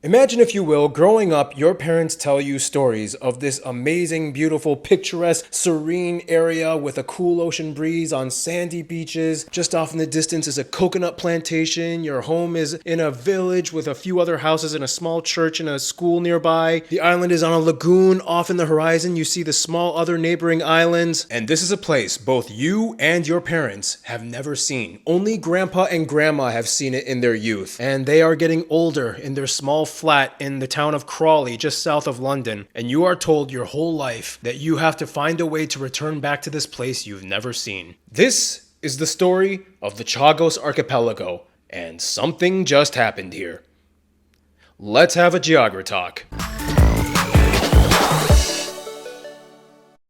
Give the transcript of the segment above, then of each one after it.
Imagine, if you will, growing up, your parents tell you stories of this amazing, beautiful, picturesque, serene area with a cool ocean breeze on sandy beaches. Just off in the distance is a coconut plantation. Your home is in a village with a few other houses and a small church and a school nearby. The island is on a lagoon. Off in the horizon, you see the small other neighboring islands. And this is a place both you and your parents have never seen. Only grandpa and grandma have seen it in their youth. And they are getting older in their small flat in the town of Crawley, just south of London, and you are told your whole life that you have to find a way to return back to this place you've never seen. This is the story of the Chagos archipelago, and something just happened here. Let's have a geography talk.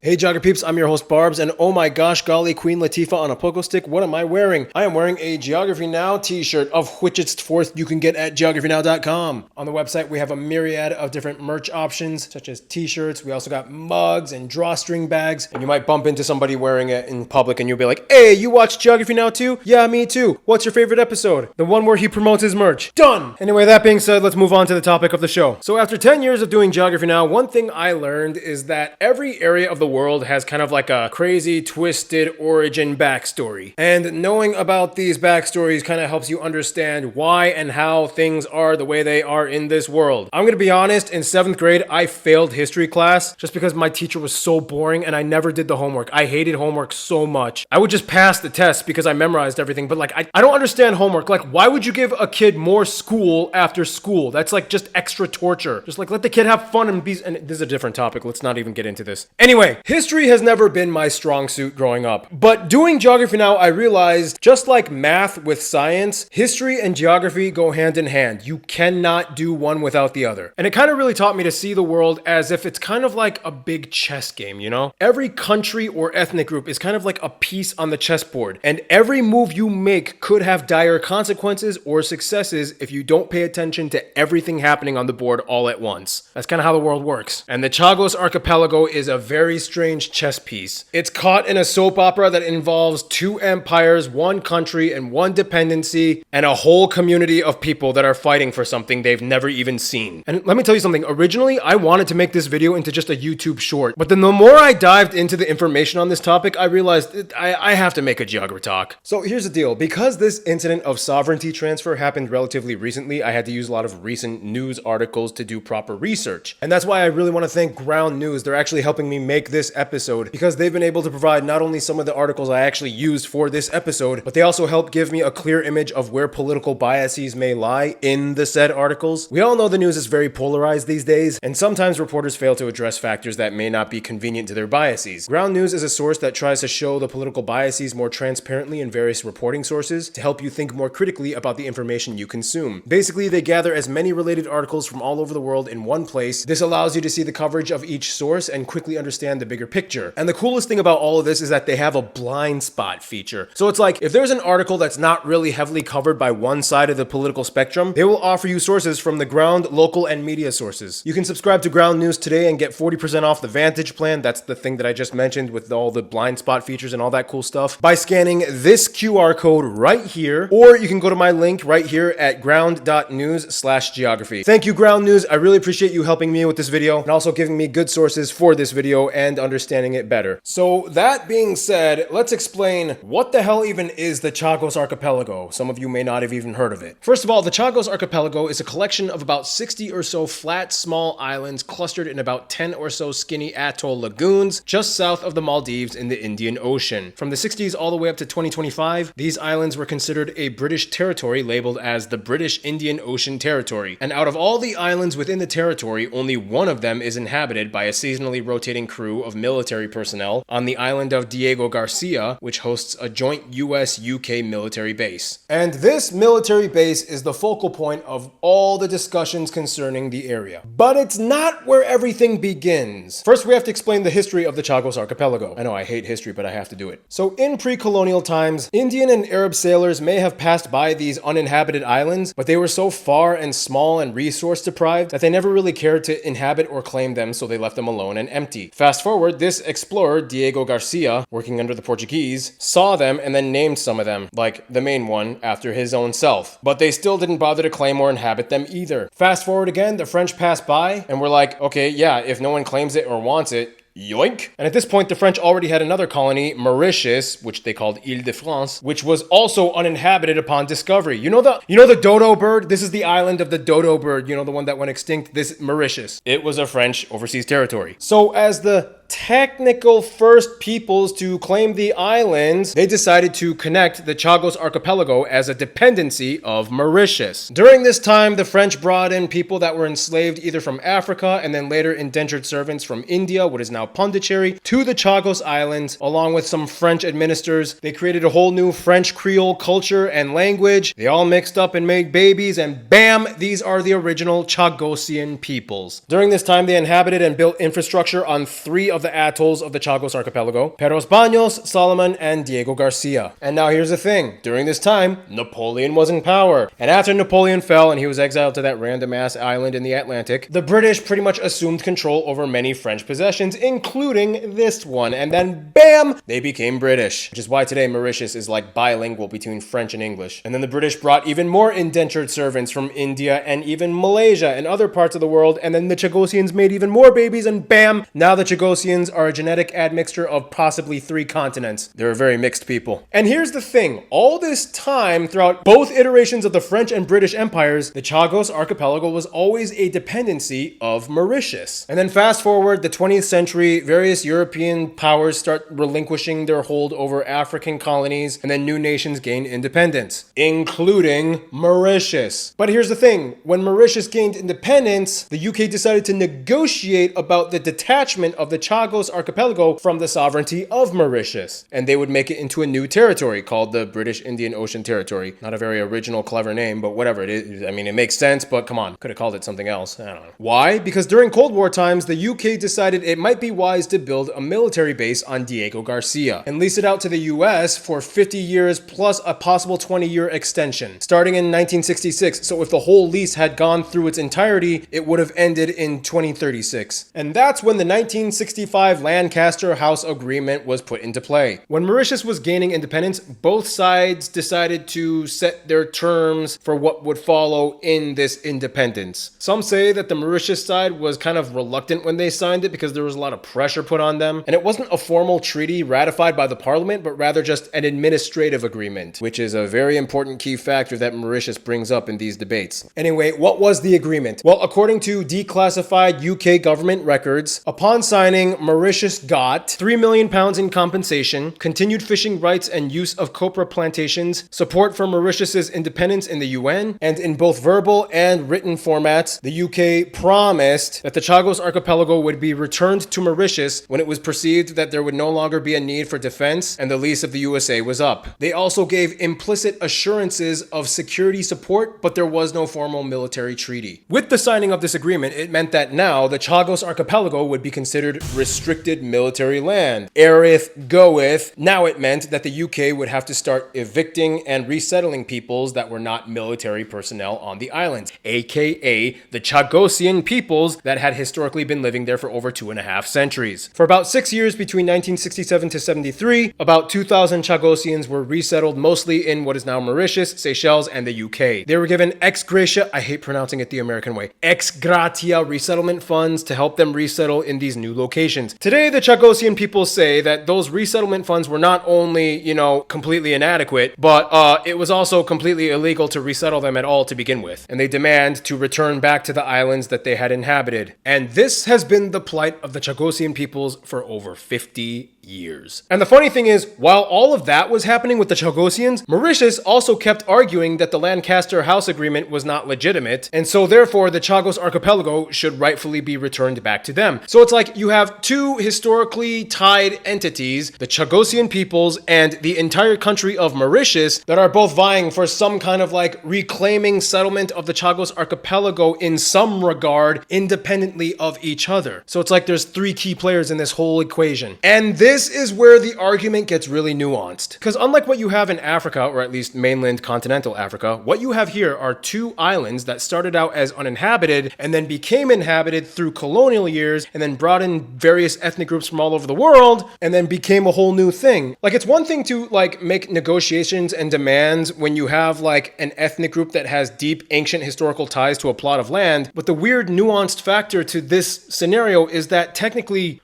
Hey Geography peeps, I'm your host Barbs, and oh my gosh golly, Queen Latifah on a pogo stick, what am I wearing? I am wearing a Geography Now t-shirt, of which it's fourth you can get at geographynow.com. On the website we have a myriad of different merch options, such as t-shirts. We also got mugs and drawstring bags, and you might bump into somebody wearing it in public and you'll be like, hey, you watch Geography Now too? Yeah, me too. What's your favorite episode? The one where he promotes his merch. Done! Anyway, that being said, let's move on to the topic of the show. So after 10 years of doing Geography Now, one thing I learned is that every area of the world has kind of like a crazy, twisted origin backstory. And knowing about these backstories kind of helps you understand why and how things are the way they are in this world. I'm gonna be honest, in 7th grade, I failed history class just because my teacher was so boring and I never did the homework. I hated homework so much. I would just pass the test because I memorized everything, but like, I don't understand homework. Like, why would you give a kid more school after school? That's like just extra torture. Just like, let the kid have fun and be, and this is a different topic. Let's not even get into this. Anyway, history has never been my strong suit growing up. But doing Geography Now, I realized, just like math with science, history and geography go hand in hand. You cannot do one without the other. And it kind of really taught me to see the world as if it's kind of like a big chess game, you know? Every country or ethnic group is kind of like a piece on the chessboard, and every move you make could have dire consequences or successes if you don't pay attention to everything happening on the board all at once. That's kind of how the world works. And the Chagos archipelago is a very strange chess piece. It's caught in a soap opera that involves two empires, one country, and one dependency, and a whole community of people that are fighting for something they've never even seen. And let me tell you something, originally I wanted to make this video into just a YouTube short, but then the more I dived into the information on this topic, I realized I have to make a geography talk. So here's the deal, because this incident of sovereignty transfer happened relatively recently, I had to use a lot of recent news articles to do proper research. And that's why I really want to thank Ground News. They're actually helping me make this episode, because they've been able to provide not only some of the articles I actually used for this episode, but they also help give me a clear image of where political biases may lie in the said articles. We all know the news is very polarized these days, and sometimes reporters fail to address factors that may not be convenient to their biases. Ground News is a source that tries to show the political biases more transparently in various reporting sources to help you think more critically about the information you consume. Basically, they gather as many related articles from all over the world in one place. This allows you to see the coverage of each source and quickly understand the bigger picture. And the coolest thing about all of this is that they have a blind spot feature. So it's like, if there's an article that's not really heavily covered by one side of the political spectrum, they will offer you sources from the ground, local, and media sources. You can subscribe to Ground News today and get 40% off the Vantage plan. That's the thing that I just mentioned with all the blind spot features and all that cool stuff by scanning this QR code right here, or you can go to my link right here at ground.news/geography. Thank you, Ground News. I really appreciate you helping me with this video and also giving me good sources for this video and understanding it better. So that being said, let's explain what the hell even is the Chagos archipelago. Some of you may not have even heard of it. First of all, the Chagos archipelago is a collection of about 60 or so flat, small islands clustered in about 10 or so skinny atoll lagoons just south of the Maldives in the Indian Ocean. From the 60s all the way up to 2025, these islands were considered a British territory labeled as the British Indian Ocean Territory. And out of all the islands within the territory, only one of them is inhabited by a seasonally rotating crew of military personnel on the island of Diego Garcia, which hosts a joint US-UK military base. And this military base is the focal point of all the discussions concerning the area. But it's not where everything begins. First, we have to explain the history of the Chagos archipelago. I know I hate history, but I have to do it. So in pre-colonial times, Indian and Arab sailors may have passed by these uninhabited islands, but they were so far and small and resource deprived that they never really cared to inhabit or claim them, so they left them alone and empty. Fast forward forward, this explorer, Diego Garcia, working under the Portuguese, saw them and then named some of them, like the main one, after his own self. But they still didn't bother to claim or inhabit them either. Fast forward again, the French passed by and were like, okay, yeah, if no one claims it or wants it, yoink. And at this point, the French already had another colony, Mauritius, which they called Île-de-France, which was also uninhabited upon discovery. You know the dodo bird? This is the island of the dodo bird. You know, the one that went extinct? This Mauritius. It was a French overseas territory. So as the technical first peoples to claim the islands, they decided to connect the Chagos archipelago as a dependency of Mauritius. During this time, the French brought in people that were enslaved either from Africa and then later indentured servants from India, what is now Pondicherry, to the Chagos Islands, along with some French administrators. They created a whole new French Creole culture and language. They all mixed up and made babies, and bam, these are the original Chagossian peoples. During this time, they inhabited and built infrastructure on 3 of the atolls of the Chagos archipelago: Perros Baños, Solomon, and Diego Garcia. And now here's the thing. During this time, Napoleon was in power. And after Napoleon fell and he was exiled to that random ass island in the Atlantic, the British pretty much assumed control over many French possessions, including this one. And then bam, they became British. Which is why today Mauritius is like bilingual between French and English. And then the British brought even more indentured servants from India and even Malaysia and other parts of the world. And then the Chagossians made even more babies, and bam, now the Chagossians are a genetic admixture of possibly 3 continents. They're a very mixed people. And here's the thing. All this time, throughout both iterations of the French and British empires, the Chagos archipelago was always a dependency of Mauritius. And then fast forward the 20th century, various European powers start relinquishing their hold over African colonies, and then new nations gain independence, including Mauritius. But here's the thing. When Mauritius gained independence, the UK decided to negotiate about the detachment of the Chagos archipelago from the sovereignty of Mauritius, and they would make it into a new territory called the British Indian Ocean Territory. Not a very original, clever name, but whatever it is. I mean, it makes sense, but come on, could have called it something else. I don't know. Why? Because during Cold War times, the UK decided it might be wise to build a military base on Diego Garcia and lease it out to the US for 50 years plus a possible 20-year extension, starting in 1966. So if the whole lease had gone through its entirety, it would have ended in 2036. And that's when the 1965 Lancaster House Agreement was put into play. When Mauritius was gaining independence, both sides decided to set their terms for what would follow in this independence. Some say that the Mauritius side was kind of reluctant when they signed it because there was a lot of pressure put on them, and it wasn't a formal treaty ratified by the parliament, but rather just an administrative agreement, which is a very important key factor that Mauritius brings up in these debates. Anyway, what was the agreement? Well, according to declassified UK government records, upon signing, Mauritius got £3 million in compensation, continued fishing rights and use of copra plantations, support for Mauritius's independence in the UN, and in both verbal and written formats, the UK promised that the Chagos archipelago would be returned to Mauritius when it was perceived that there would no longer be a need for defense and the lease of the USA was up. They also gave implicit assurances of security support, but there was no formal military treaty. With the signing of this agreement, it meant that now the Chagos archipelago would be considered restricted military land. Erith goeth. Now it meant that the UK would have to start evicting and resettling peoples that were not military personnel on the islands, aka the Chagossian peoples that had historically been living there for over 2.5 centuries. For about 6 years between 1967 to 73, about 2,000 Chagossians were resettled mostly in what is now Mauritius, Seychelles, and the UK. They were given ex gratia, I hate pronouncing it the American way, ex gratia resettlement funds to help them resettle in these new locations. Today, the Chagossian people say that those resettlement funds were not only, completely inadequate, but it was also completely illegal to resettle them at all to begin with. And they demand to return back to the islands that they had inhabited. And this has been the plight of the Chagossian peoples for over 50 years. And the funny thing is, while all of that was happening with the Chagossians, Mauritius also kept arguing that the Lancaster House Agreement was not legitimate, and so therefore the Chagos archipelago should rightfully be returned back to them. So it's like you have two historically tied entities, the Chagossian peoples and the entire country of Mauritius, that are both vying for some kind of like reclaiming settlement of the Chagos archipelago in some regard independently of each other. So it's like there's 3 key players in this whole equation. And this this is where the argument gets really nuanced. Because unlike what you have in Africa, or at least mainland continental Africa, what you have here are two islands that started out as uninhabited and then became inhabited through colonial years and then brought in various ethnic groups from all over the world and then became a whole new thing. Like, it's one thing to like make negotiations and demands when you have like an ethnic group that has deep ancient historical ties to a plot of land, but the weird nuanced factor to this scenario is that technically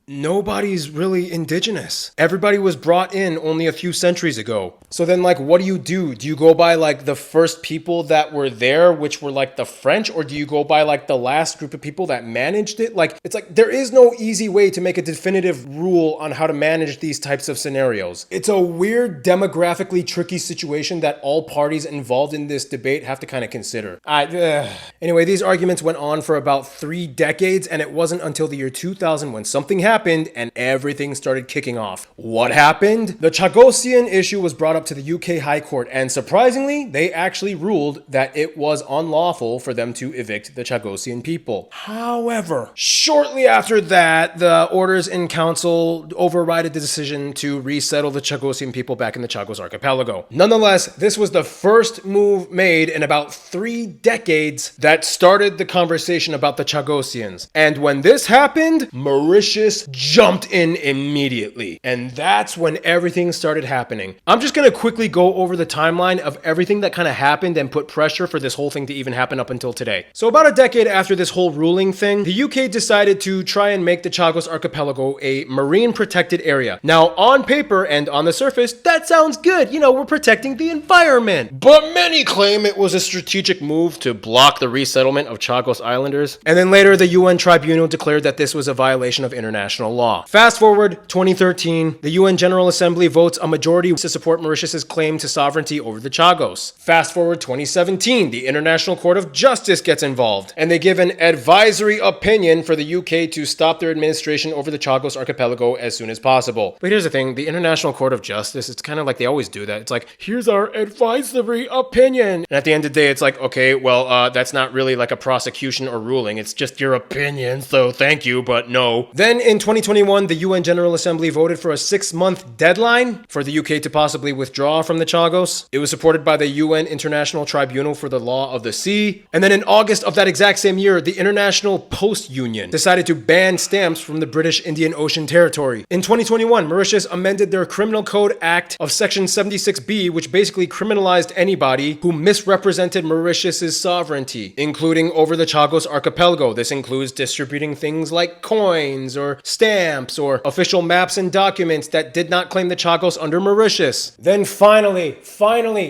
nobody's really indigenous. Everybody was brought in only a few centuries ago. So then, like, what do? Do you go by, like, the first people that were there, which were, like, the French? Or do you go by, like, the last group of people that managed it? Like, it's like, there is no easy way to make a definitive rule on how to manage these types of scenarios. It's a weird, demographically tricky situation that all parties involved in this debate have to kind of consider. Anyway, these arguments went on for about 3 decades, and it wasn't until the year 2000 when something happened and everything started kicking off. What happened? The Chagossian issue was brought up to the UK High Court, and surprisingly, they actually ruled that it was unlawful for them to evict the Chagossian people. However, shortly after that, the orders in council overrided the decision to resettle the Chagossian people back in the Chagos archipelago. Nonetheless, this was the first move made in about 3 decades that started the conversation about the Chagossians. And when this happened, Mauritius jumped in immediately. And that's when everything started happening. I'm just going to quickly go over the timeline of everything that kind of happened and put pressure for this whole thing to even happen up until today. So about a decade after this whole ruling thing, the UK decided to try and make the Chagos archipelago a marine protected area. Now, on paper and on the surface, that sounds good. You know, we're protecting the environment. But many claim it was a strategic move to block the resettlement of Chagos Islanders. And then later, the UN tribunal declared that this was a violation of international law. Fast forward 2013, the UN General Assembly votes a majority to support Mauritius's claim to sovereignty over the Chagos. Fast forward 2017, the International Court of Justice gets involved, and they give an advisory opinion for the UK to stop their administration over the Chagos archipelago as soon as possible. But here's the thing, the International Court of Justice, it's kind of like they always do that. It's like, here's our advisory opinion. And at the end of the day, it's like, okay, well, that's not really like a prosecution or ruling. It's just your opinion, so thank you, but no. Then in 2021, the UN General Assembly voted for a 6-month deadline for the UK to possibly withdraw from the Chagos. It was supported by the UN International Tribunal for the Law of the Sea. And then in August of that exact same year, the International Post Union decided to ban stamps from the British Indian Ocean Territory. In 2021, Mauritius amended their Criminal Code Act of Section 76B, which basically criminalized anybody who misrepresented Mauritius's sovereignty, including over the Chagos archipelago. This includes distributing things like coins or stamps or official maps and documents that did not claim the Chagos under Mauritius. Then finally,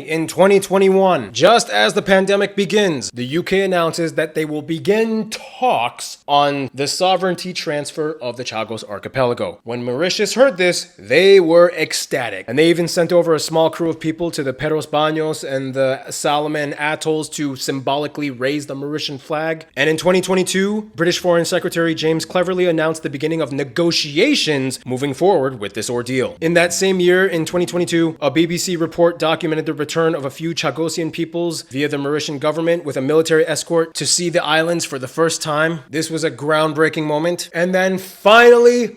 in 2021, just as the pandemic begins, the UK announces that they will begin talks on the sovereignty transfer of the Chagos archipelago. When Mauritius heard this, they were ecstatic, and they even sent over a small crew of people to the Perros Baños and the Salomon atolls to symbolically raise the Mauritian flag. And in 2022, British Foreign Secretary James Cleverly announced the beginning of negotiations moving forward with this ordeal. In that same year, in 2022, a BBC report documented the return of a few Chagossian peoples via the Mauritian government with a military escort to see the islands for the first time. This was a groundbreaking moment. And then finally,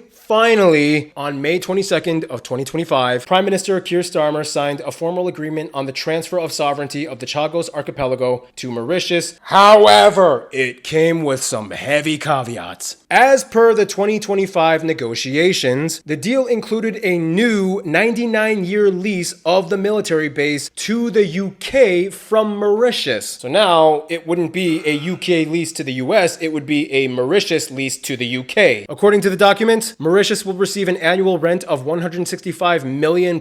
on May 22nd of 2025, Prime Minister Keir Starmer signed a formal agreement on the transfer of sovereignty of the Chagos archipelago to Mauritius. However, it came with some heavy caveats. As per the 2025 negotiations, the deal included a new 99-year lease of the military base to the UK from Mauritius. So now it wouldn't be a UK lease to the US, it would be a Mauritius lease to the UK. According to the documents, Mauritius will receive an annual rent of £165 million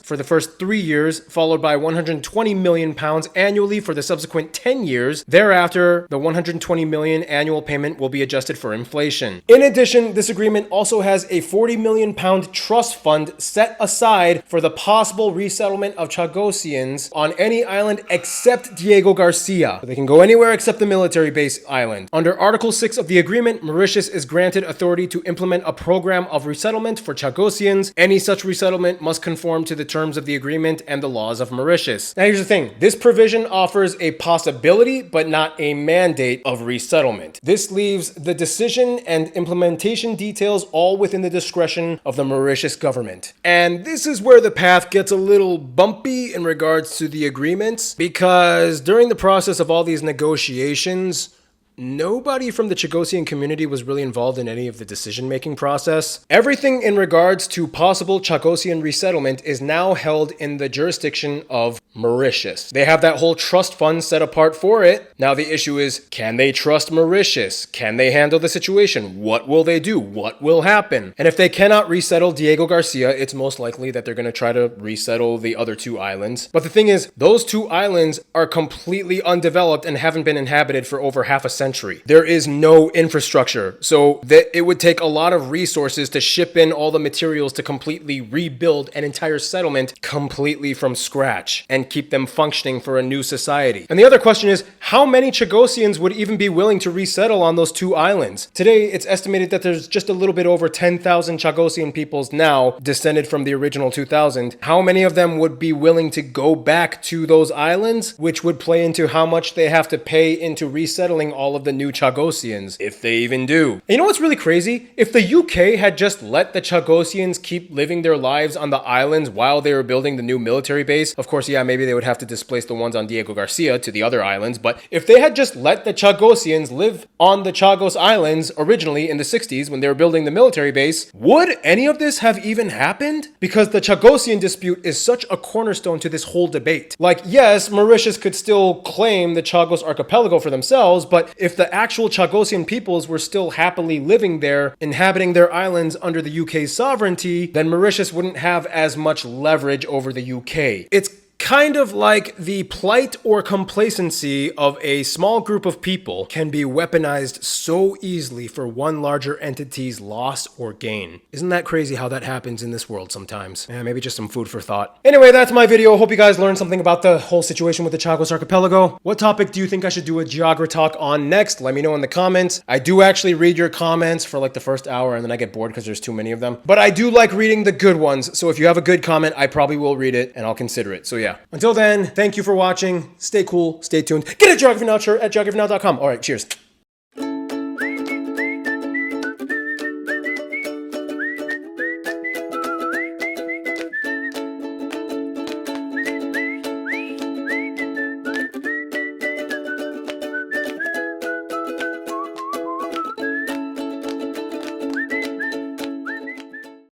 for the first 3 years, followed by £120 million annually for the subsequent 10 years. Thereafter, the £120 million annual payment will be adjusted for inflation. In addition, this agreement also has a £40 million trust fund set aside for the possible resettlement of Chagossians on any island except Diego Garcia. They can go anywhere except the military base island. Under Article 6 of the agreement, Mauritius is granted authority to implement a program program of resettlement for Chagossians. Any such resettlement must conform to the terms of the agreement and the laws of Mauritius. Now here's the thing. This provision offers a possibility, but not a mandate of resettlement. This leaves the decision and implementation details all within the discretion of the Mauritius government. And this is where the path gets a little bumpy in regards to the agreements, because during the process of all these negotiations, nobody from the Chagossian community was really involved in any of the decision-making process. Everything in regards to possible Chagossian resettlement is now held in the jurisdiction of Mauritius. They have that whole trust fund set apart for it. Now the issue is, can they trust Mauritius? Can they handle the situation? What will they do? What will happen? And if they cannot resettle Diego Garcia, it's most likely that they're going to try to resettle the other two islands. But the thing is, those two islands are completely undeveloped and haven't been inhabited for over half a century. There is no infrastructure, so that it would take a lot of resources to ship in all the materials to completely rebuild an entire settlement completely from scratch and keep them functioning for a new society. And the other question is, how many Chagossians would even be willing to resettle on those two islands? Today, it's estimated that there's just a little bit over 10,000 Chagossian peoples now descended from the original 2,000. How many of them would be willing to go back to those islands, which would play into how much they have to pay into resettling all of the new Chagossians, if they even do. And you know what's really crazy? If the UK had just let the Chagossians keep living their lives on the islands while they were building the new military base, of course, yeah, maybe they would have to displace the ones on Diego Garcia to the other islands, but if they had just let the Chagossians live on the Chagos Islands originally in the 60s when they were building the military base, would any of this have even happened? Because the Chagossian dispute is such a cornerstone to this whole debate. Like, yes, Mauritius could still claim the Chagos archipelago for themselves, but if the actual Chagossian peoples were still happily living there, inhabiting their islands under the UK's sovereignty, then Mauritius wouldn't have as much leverage over the UK. It's kind of like the plight or complacency of a small group of people can be weaponized so easily for one larger entity's loss or gain. Isn't that crazy how that happens in this world sometimes? Yeah, maybe just some food for thought. Anyway, that's my video. Hope you guys learned something about the whole situation with the Chagos archipelago. What topic do you think I should do a Geogra talk on next? Let me know in the comments. I do actually read your comments for like the first hour and then I get bored because there's too many of them. But I do like reading the good ones. So if you have a good comment, I probably will read it and I'll consider it. So yeah. Until then, thank you for watching. Stay cool, stay tuned. Get a Geography Now shirt at geographynow.com. All right, cheers.